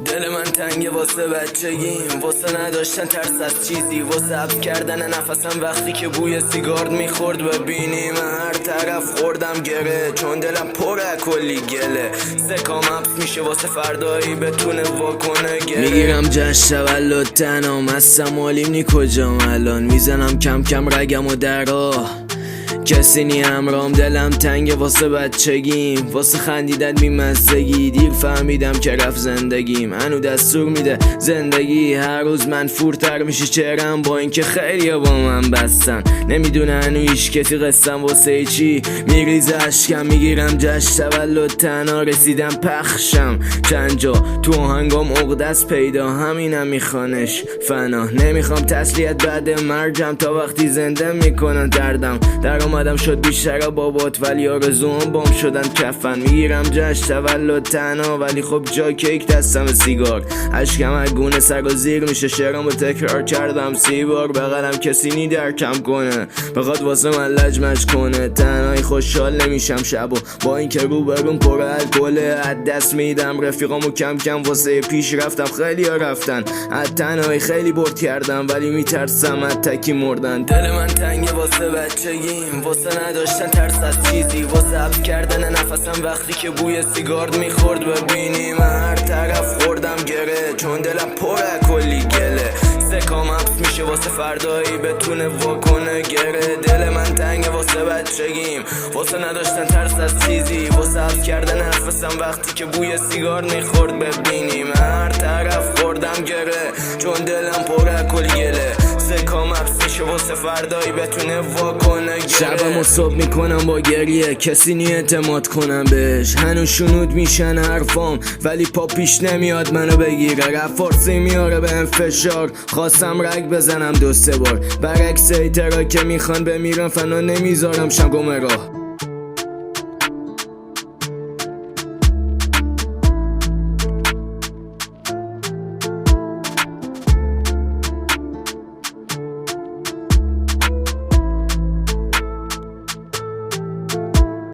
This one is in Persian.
دل من تنگه واسه بچگیم، واسه نداشتن ترس از چیزی، واسه حبس کردن نفسم وقتی که بوی سیگار میخورد. ببینی من هر طرف خوردم گره، چون دلم پر کلی گله. سکام حبس میشه واسه فردایی بتونه واکنه گره. میگیرم جشن تولد تنام، هستم مالیم نی کجام الان، میزنم کم کم رگم و در راه کسی نی همرام. دلم تنگه واسه بچگیم، واسه خندیدن بی‌مزگی، دیر فهمیدم که رفت زندگیم، هنو دستور میده زندگی. هر روز من فورتر میشه چهرم، با اینکه خیلی با من بستن، نمیدونه هنو هیچ کسی قصم واسه چی. میریزه اشکم، میگیرم جشن تولد تنها، رسیدم پخشم چند جا تو آهنگام عقدست پیدا، همینم میخوانش فنا. نمیخوام تسلیت بعد مرگم، تا وقتی زنده میکنن دردم. در اومدم شد بیشتر بابات، ولی آرزوام بام شدن کفن. میگیرم جشن تولد تنها، ولی خب جا کیک دستم سیگار. اشکم اگونه سر و زیر میشه، شعرامو تکرار کردم 30 بار. بغلم کسی نی درکم کنه، بخواد واسه من لجمج کنه. تنهایی خوشحال نمیشم شبو، با اینکه روبرون پر الکله. از دست میدم رفیقامو کم کم، واسه پیش رفتم خیلی ها رفتن. از تنهایی خیلی برد کردم، ولی میترسم از تکی مردن. دل من تنگه واسه بچگیم، واسه نداشتن ترس از چیزی، واسه حبس کردن نفسم وقتی که بوی سیگار میخورد. ببینی من هر طرف خوردم گره، چون دلم پر کلی گله. سکام حبس میشه واسه فردایی بتونه واکنه گره. دل من تنگه واسه بچگیم، واسه نداشتن ترس از چیزی، واسه حبس کردن نفسم وقتی که بوی سیگار میخورد. ببینی من هر طرف خوردم گره، چون دلم پر کلی گله. سکام حبس میشه واسه فردایی بتونه واکنه گره. شبمو صبح میکنم با گریه، کسی نی اعتماد کنم بهش. هنو شنود میشن حرفام، ولی پا پیش نمیاد منو بگیره. رفت فارسی میاره بهم فشار، خواستم رگ بزنم 2-3 بار. برعکس ایترا که میخوان بمیرن، فنا نمیذارم شم گم راه.